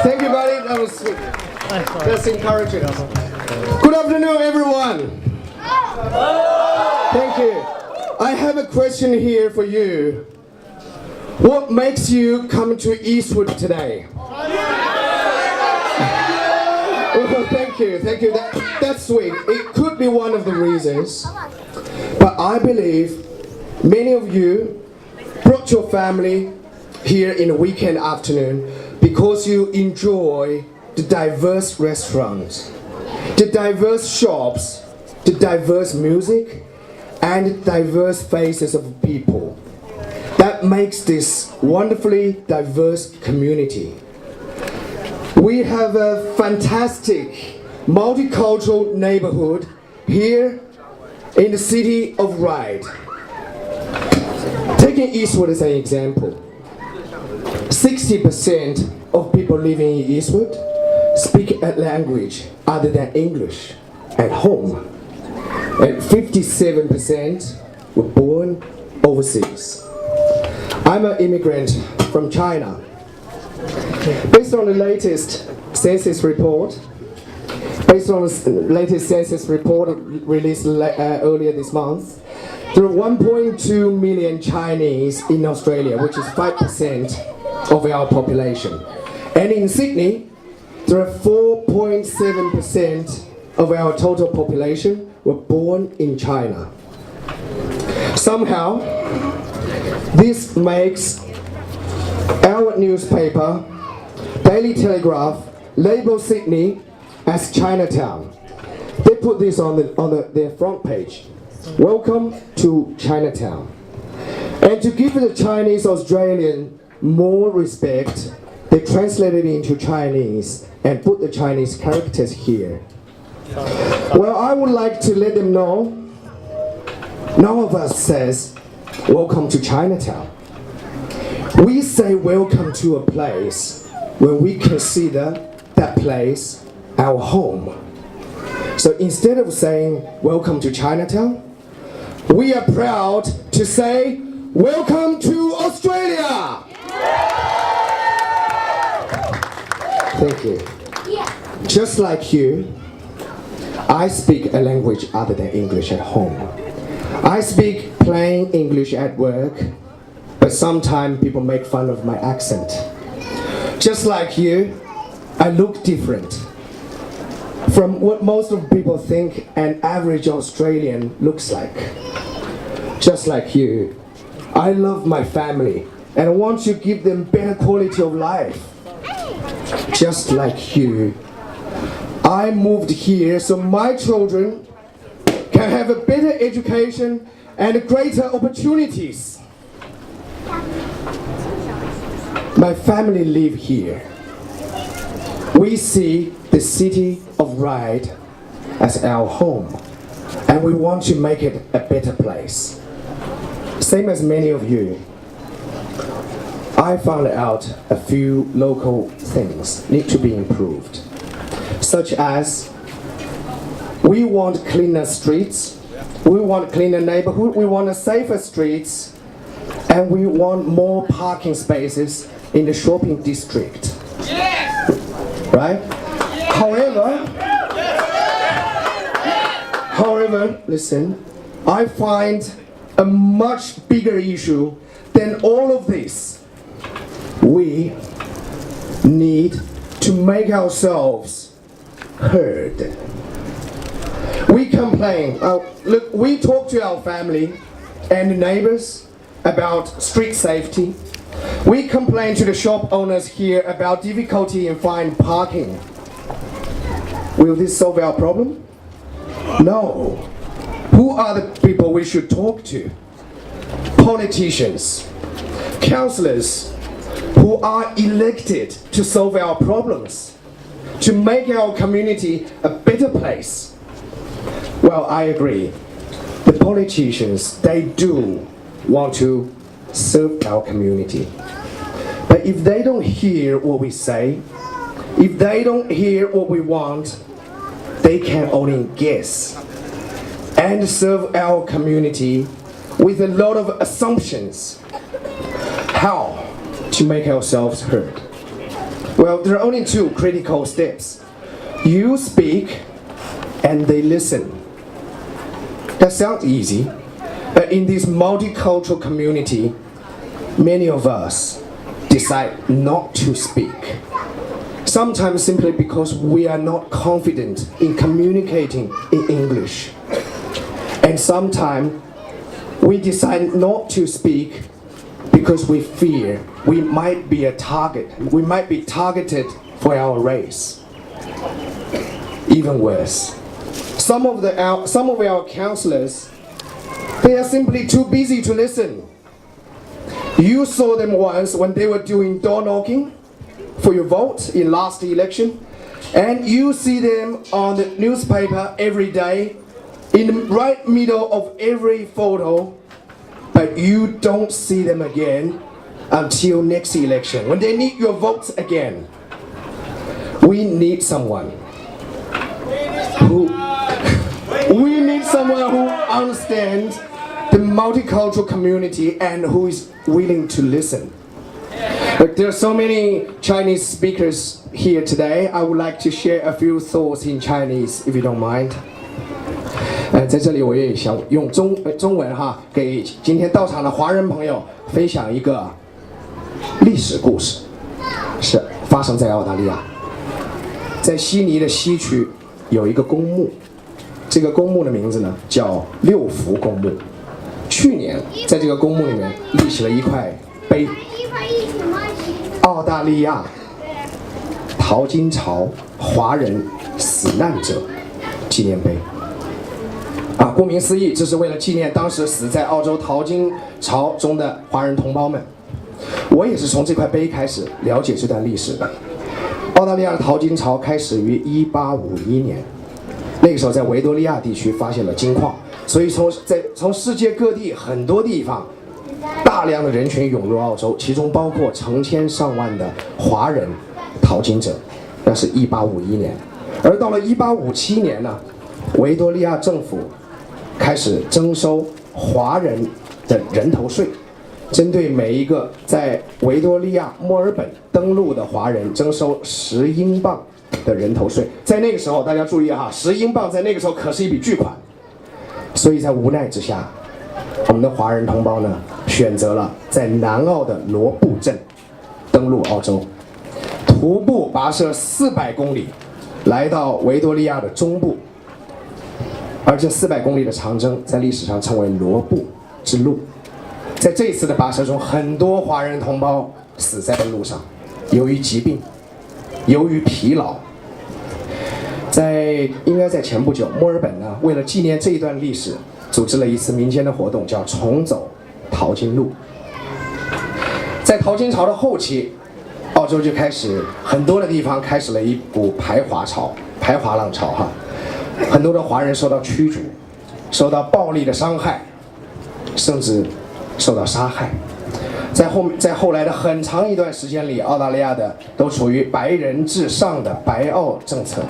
Thank you, buddy. That was sweet. That's encouraging. Good afternoon, everyone. Thank you. I have a question here for you. What makes you come to Eastwood today? Oh, thank you. That's sweet. It could be one of the reasons, but I believe many of you brought your family here in a weekend afternoon because you enjoy the diverse restaurants, the diverse shops, the diverse music, and the diverse faces of people. That makes this wonderfully diverse community. We have a fantastic multicultural neighborhood here in the city of Ryde. Taking Eastwood as an example, 60% of people living in Eastwood speak a language other than English at home, and 57% were born overseas. I'm an immigrant from China. Based on the latest census report, released earlier this month, there are 1.2 million Chinese in Australia, which is 5% of our population. And in Sydney, there are 4.7% of our total population were born in China. Somehow, this makes our newspaper, Daily Telegraph, label Sydney as Chinatown. They put this on their front page. Welcome to Chinatown. And to give the Chinese Australian more respect, they translated it into Chinese and put the Chinese characters here. Well, I would like to let them know, none of us says, welcome to Chinatown. We say welcome to a place when we consider that place our home. So instead of saying welcome to Chinatown, we are proud to say welcome to Australia! Thank you. Just like you, I speak a language other than English at home. I speak plain English at work, but sometimes people make fun of my accent. Just like you, I look different from what most of people think an average Australian looks like. Just like you, I love my family and I want to give them better quality of life. Just like you, I moved here so my children can have a better education and greater opportunities. My family live here. We see the city of Ryde as our home, and we want to make it a better place. Same as many of you, I found out a few local things need to be improved, such as we want cleaner streets, we want cleaner neighborhood, we want safer streets, and we want more parking spaces in the shopping district. Right? However, listen, I find a much bigger issue than all of this. We need to make ourselves heard. We complain, look, we talk to our family and neighbors about street safety. We complain to the shop owners here about difficulty in finding parking. Will this solve our problem? No. Who are the people we should talk to? Politicians, councillors, who are elected to solve our problems, to make our community a better place. Well, I agree. The politicians, they do want to serve our community. But if they don't hear what we say, if they don't hear what we want, they can only guess and serve our community with a lot of assumptions. How to make ourselves heard? Well, there are only two critical steps. You speak and they listen. That sounds easy, but in this multicultural community, many of us decide not to speak. Sometimes simply because we are not confident in communicating in English. And sometimes we decide not to speak because we fear we might be a target. We might be targeted for our race. Even worse, some of our counselors, they are simply too busy to listen. You saw them once when they were doing door knocking for your vote in last election, and you see them on the newspaper every day, in the right middle of every photo, but you don't see them again until next election, when they need your votes again. We need someone who understands the multicultural community and who is willing to listen. But there are so many Chinese speakers here today. I would like to share a few thoughts in Chinese, if you don't mind. 在这里我也想用中文给今天到场的华人朋友分享一个历史故事，是发生在澳大利亚，在悉尼的西区有一个公墓，这个公墓的名字呢叫六福公墓。去年在这个公墓里面立起了一块碑，澳大利亚淘金潮华人死难者纪念碑。顾名思义，这是为了纪念当时死在澳洲淘金潮中的华人同胞们。我也是从这块碑开始了解这段历史的。澳大利亚的淘金潮开始于1851年，那个时候在维多利亚地区发现了金矿，所以从世界各地很多地方，大量的人群涌入澳洲，其中包括成千上万的华人淘金者。那是1851年，而到了1857年呢，维多利亚政府开始征收华人的人头税，针对每一个在维多利亚墨尔本登陆的华人征收10英镑的人头税。在那个时候，大家注意10英镑在那个时候可是一笔巨款。所以在无奈之下，我们的华人同胞呢，选择了在南澳的罗布镇登陆澳洲，徒步跋涉400公里，来到维多利亚的中部。而这400公里的长征在历史上称为罗布之路。在这一次的跋涉中，很多华人同胞死在了路上，由于疾病，由于疲劳。应该在前不久，墨尔本呢为了纪念这一段历史，组织了一次民间的活动，叫重走淘金路。在淘金潮的后期，澳洲就开始很多的地方开始了一股排华浪潮很多的华人受到驱逐，受到暴力的伤害，甚至受到杀害。在后来的很长一段时间里，澳大利亚的都处于白人至上的白澳政策，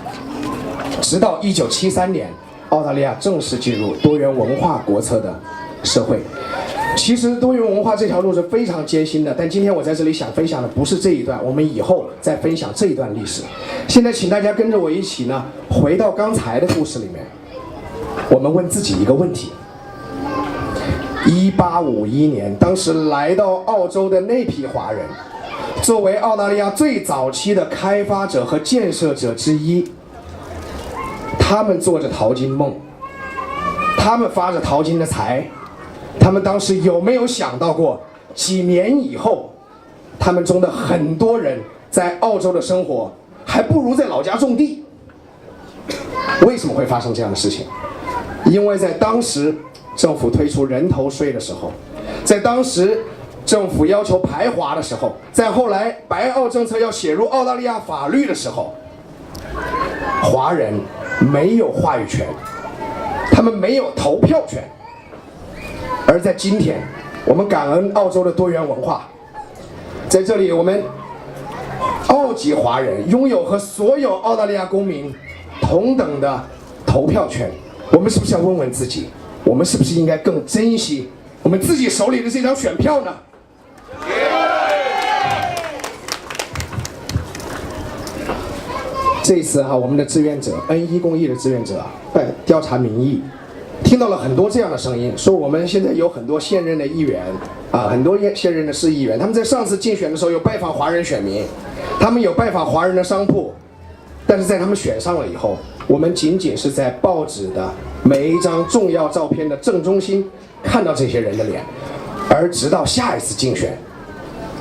直到1973年，澳大利亚正式进入多元文化国策的社会。其实多元文化这条路是非常艰辛的，但今天我在这里想分享的不是这一段，我们以后再分享这一段历史。现在请大家跟着我一起呢，回到刚才的故事里面，我们问自己一个问题：1851年，当时来到澳洲的那批华人，作为澳大利亚最早期的开发者和建设者之一，他们做着淘金梦，他们发着淘金的财。他们当时有没有想到过，几年以后，他们中的很多人在澳洲的生活还不如在老家种地？为什么会发生这样的事情？因为在当时政府推出人头税的时候，在当时政府要求排华的时候，在后来白澳政策要写入澳大利亚法律的时候，华人没有话语权，他们没有投票权。而在今天，我们感恩澳洲的多元文化，在这里我们澳籍华人拥有和所有澳大利亚公民同等的投票权。我们是不是要问问自己，我们是不是应该更珍惜我们自己手里的这张选票呢？这一次我们的志愿者 N1公益的志愿者调查民意，听到了很多这样的声音，说我们现在有很多现任的议员很多现任的市议员，他们在上次竞选的时候有拜访华人选民，他们有拜访华人的商铺，但是在他们选上了以后，我们仅仅是在报纸的每一张重要照片的正中心看到这些人的脸，而直到下一次竞选，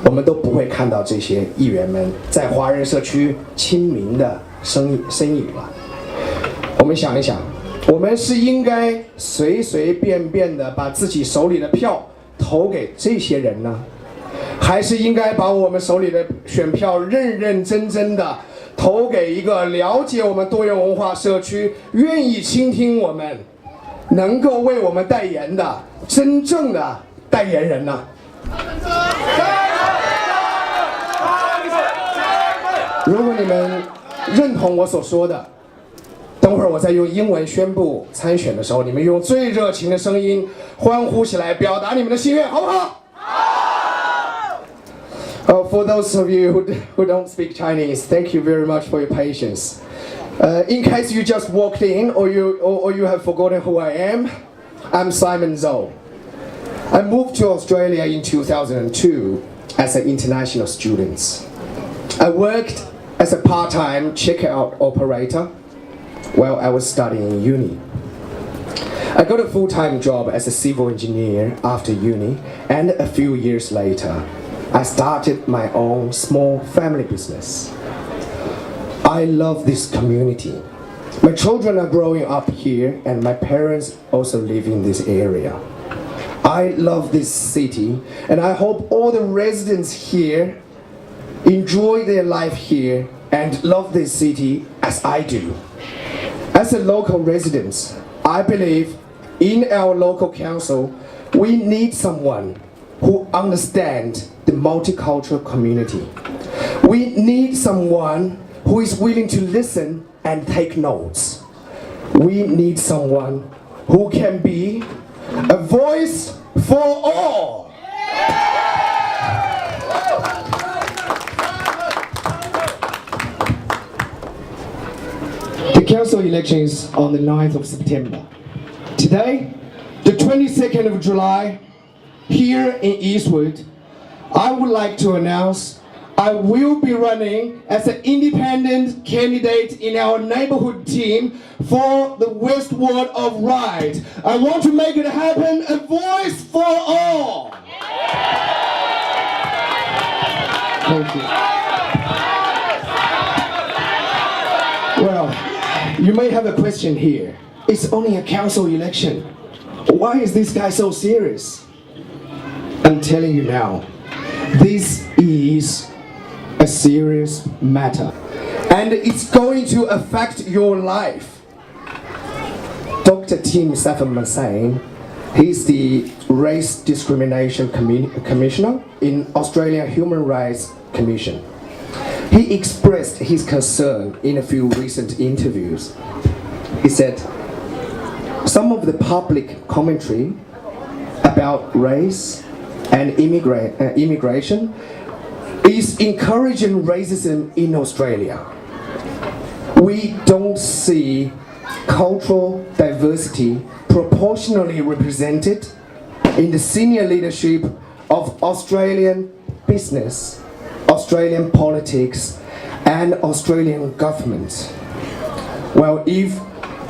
我们都不会看到这些议员们在华人社区亲民的身影了。我们想一想，我们是应该随随便便的把自己手里的票投给这些人呢，还是应该把我们手里的选票认认真真的投给一个了解我们多元文化社区、愿意倾听我们、能够为我们代言的真正的代言人呢？如果你们认同我所说的，等会儿我再用英文宣布参选的时候，你们用最热情的声音欢呼起来，表达你们的心愿，好不好？For those of you who don't speak Chinese, thank you very much for your patience. In case you just walked in or you have forgotten who I am, I'm Simon ZHOU. I moved to Australia in 2002 as an international student. I worked as a part-time checkout operator while I was studying in uni. I got a full-time job as a civil engineer after uni, and a few years later, I started my own small family business. I love this community. My children are growing up here, and my parents also live in this area. I love this city, and I hope all the residents here enjoy their life here and love this city as I do. As a local resident, I believe in our local council, we need someone who understands the multicultural community. We need someone who is willing to listen and take notes. We need someone who can be a voice for all. The council election is on the 9th of September. Today, the 22nd of July, here in Eastwood, I would like to announce I will be running as an independent candidate in our neighborhood team for the West Ward of Ryde. I want to make it happen, a voice for all. Thank you. Well, you may have a question here. It's only a council election. Why is this guy so serious? I'm telling you now, this is a serious matter, and it's going to affect your life. Dr. Tim Saffman, he's the Race Discrimination Commissioner in Australian Human Rights Commission. He expressed his concern in a few recent interviews. He said, some of the public commentary about race and immigration is encouraging racism in Australia. We don't see cultural diversity proportionally represented in the senior leadership of Australian business, Australian politics, and Australian government. Well, if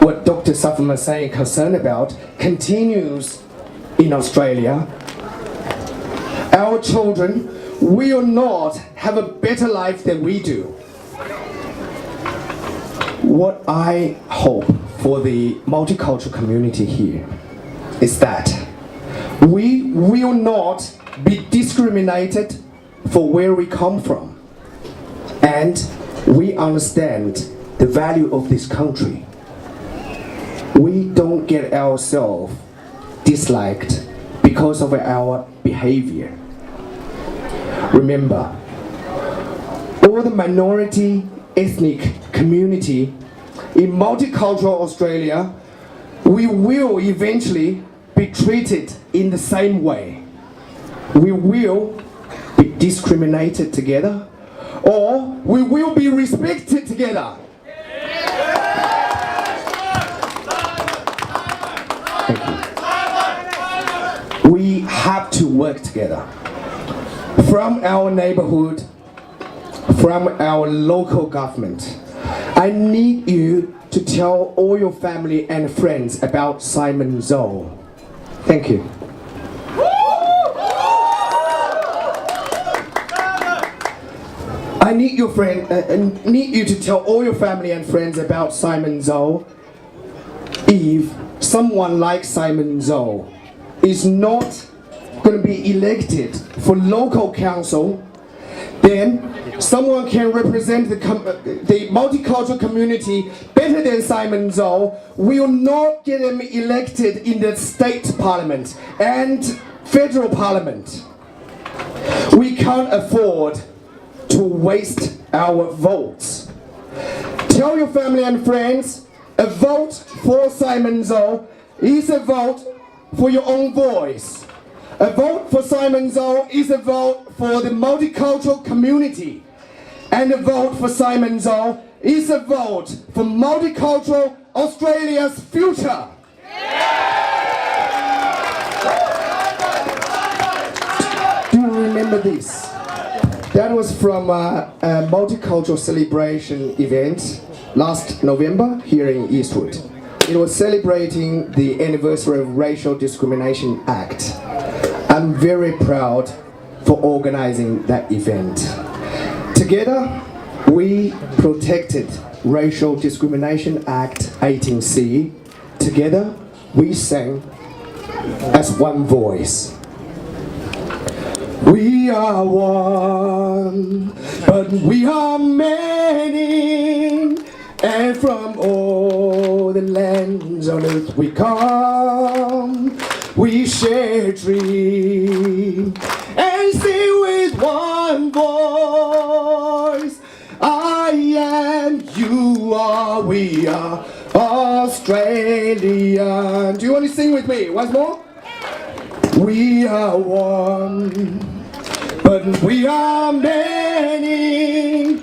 what Dr. Saffman is saying concerned about continues in Australia, our children will not have a better life than we do. What I hope for the multicultural community here is that we will not be discriminated for where we come from, and we understand the value of this country. We don't get ourselves disliked because of our behavior. Remember, all the minority ethnic community in multicultural Australia, we will eventually be treated in the same way. We will be discriminated together, or we will be respected together. work together. From our neighborhood, from our local government, I need you to tell all your family and friends about Simon ZHOU. Thank you. I need you to tell all your family and friends about Simon ZHOU. If someone like Simon ZHOU is not going to be elected for local council, then someone can represent the multicultural community better than Simon ZHOU will not get him elected in the state parliament and federal parliament. We can't afford to waste our votes. Tell your family and friends, a vote for Simon ZHOU is a vote for your own voice. A vote for Simon ZHOU is a vote for the multicultural community. And a vote for Simon ZHOU is a vote for multicultural Australia's future. Do you remember this? That was from a multicultural celebration event last November here in Eastwood. It was celebrating the anniversary of Racial Discrimination Act. I'm very proud for organizing that event. Together, we protected Racial Discrimination Act 18C. Together, we sang as one voice. We are one, but we are many, and from all the lands on earth we come. We share dreams and sing with one voice. I am, you are, we are Australian. Do you want to sing with me once more? We are one, but we are many,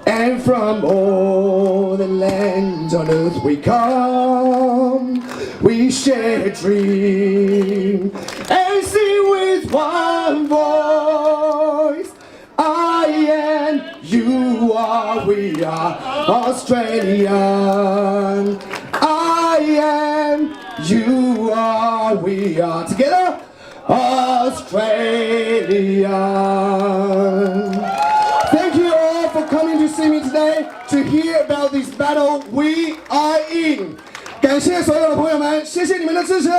and from all the lands on earth we come. We share a dream and sing with one voice. I and you are, we are Australian. I am, you are, we are together Australian. Thank you all for coming to see me today to hear about this battle we are in. 感谢所有的朋友们，谢谢你们的支持。